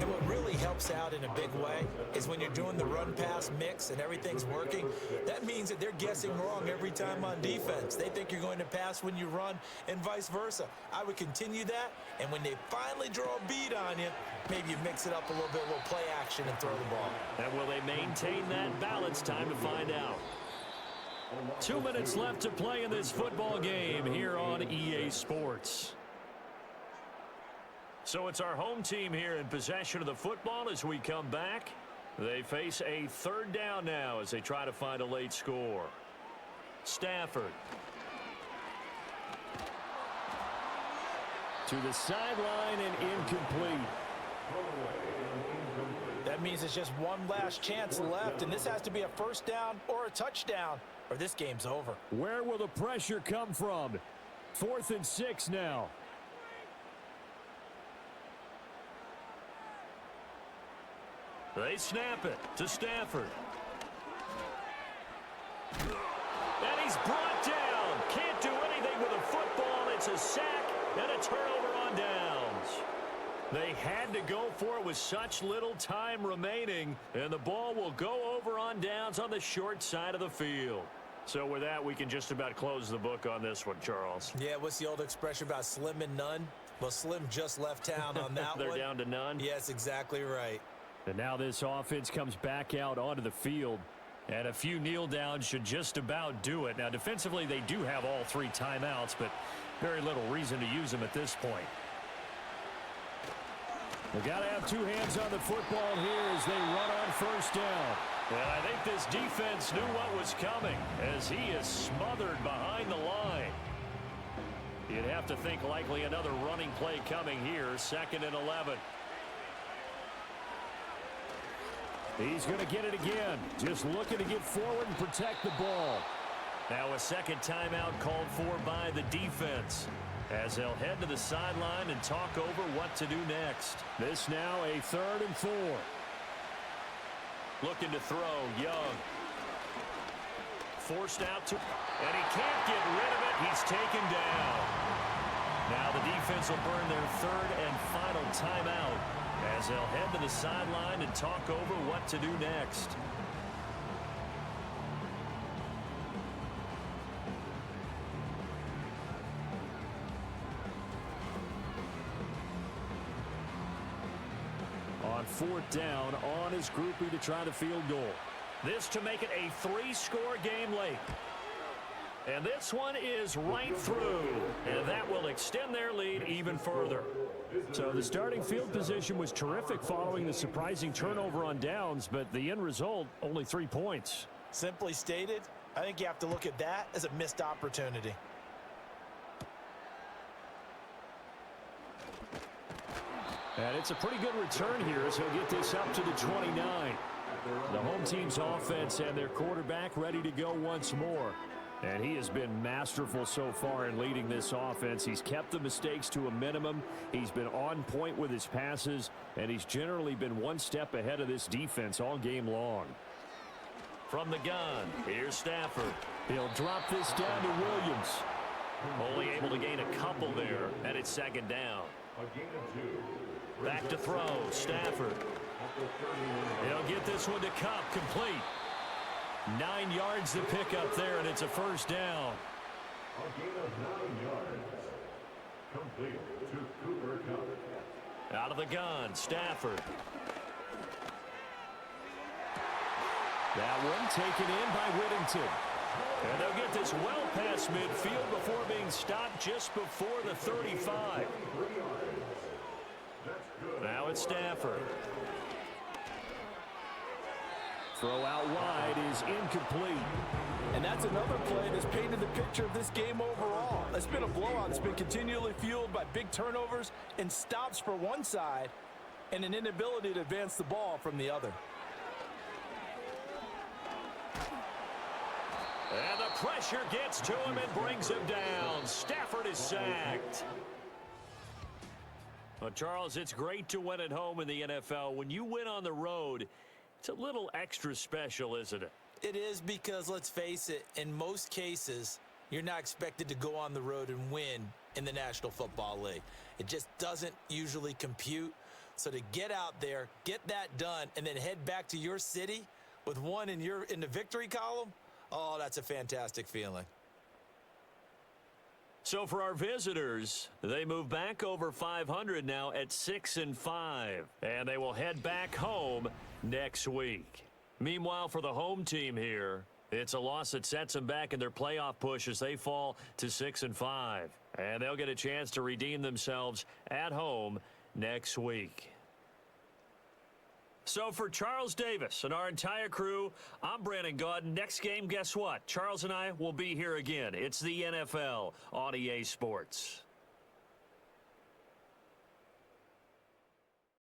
Speaker 3: And what really helps out in a big way is when you're doing the run-pass mix and everything's working, that means that they're guessing wrong every time on defense. They think you're going to pass when you run and vice versa. I would continue that, and when they finally draw a bead on you, maybe you mix it up a little bit, a little play action and throw the ball.
Speaker 2: And will they maintain that balance? Time to find out. 2 minutes left to play in this football game here on EA Sports. So it's our home team here in possession of the football as we come back. They face a 3rd down now as they try to find a late score. Stafford.
Speaker 4: To the sideline and incomplete.
Speaker 3: That means it's just one last chance left, and this has to be a first down or a touchdown, or this game's over.
Speaker 4: Where will the pressure come from? 4th and 6 now.
Speaker 2: They snap it to Stafford. And he's brought down. Can't do anything with a football. It's a sack and a turnover on downs. They had to go for it with such little time remaining, and the ball will go over on downs on the short side of the field. So with that, we can just about close the book on this one, Charles.
Speaker 3: Yeah, what's the old expression about slim and none? Well, Slim just left town on that
Speaker 2: They're
Speaker 3: one.
Speaker 2: down to none?
Speaker 3: Yes, exactly right.
Speaker 4: And now this offense comes back out onto the field.
Speaker 2: And a few kneel downs should just about do it. Now, defensively, they do have all 3 timeouts, but very little reason to use them at this point.
Speaker 4: They've got to have 2 hands on the football here as they run on first down.
Speaker 2: And I think this defense knew what was coming as he is smothered behind the line. You'd have to think likely another running play coming here, 2nd and 11.
Speaker 4: He's going to get it again. Just looking to get forward and protect the ball.
Speaker 2: Now a second timeout called for by the defense, as they'll head to the sideline and talk over what to do next.
Speaker 4: This now a 3rd and 4.
Speaker 2: Looking to throw, Young. Forced out to, and he can't get rid of it. He's taken down. Now the defense will burn their 3rd and final timeout, as they'll head to the sideline and talk over what to do next.
Speaker 4: On 4th down, on his groupie to try the field goal.
Speaker 2: This to make it a 3-score game late. And this one is right through, and that will extend their lead even further.
Speaker 4: So the starting field position was terrific following the surprising turnover on downs, but the end result, only 3 points.
Speaker 3: Simply stated, I think you have to look at that as a missed opportunity.
Speaker 4: And it's a pretty good return here as he'll get this up to the 29. The home team's offense and their quarterback ready to go once more. And he has been masterful so far in leading this offense. He's kept the mistakes to a minimum. He's been on point with his passes, and he's generally been one step ahead of this defense all game long.
Speaker 2: From the gun, here's Stafford.
Speaker 4: He'll drop this down to Williams.
Speaker 2: Only able to gain a couple there, and it's 2nd down. Back to throw, Stafford. He'll get this one to Cup, complete. 9 yards to pick up there, and it's a 1st down.
Speaker 5: A gain of 9 yards. Complete to Cooper Cup.
Speaker 2: Out of the gun, Stafford.
Speaker 4: That one taken in by Whittington.
Speaker 2: And they'll get this well past midfield before being stopped just before the 35. Now it's Stafford.
Speaker 4: Throw out wide is incomplete.
Speaker 8: And that's another play that's painted the picture of this game overall. It's been a blowout. It's been continually fueled by big turnovers and stops for one side and an inability to advance the ball from the other.
Speaker 2: And the pressure gets to him and brings him down. Stafford is sacked. Well, Charles, it's great to win at home in the NFL. When you win on the road, it's a little extra special, isn't it?
Speaker 3: It is, because, let's face it, in most cases, you're not expected to go on the road and win in the National Football League. It just doesn't usually compute. So to get out there, get that done, and then head back to your city with one in the victory column, oh, that's a fantastic feeling.
Speaker 2: So for our visitors, they move back over 500 now at 6-5, and they will head back home next week. Meanwhile, for the home team here, it's a loss that sets them back in their playoff push as they fall to 6-5, and they'll get a chance to redeem themselves at home next week. So for Charles Davis and our entire crew, I'm Brandon Gaudin. Next game, guess what? Charles and I will be here again. It's the NFL on EA Sports.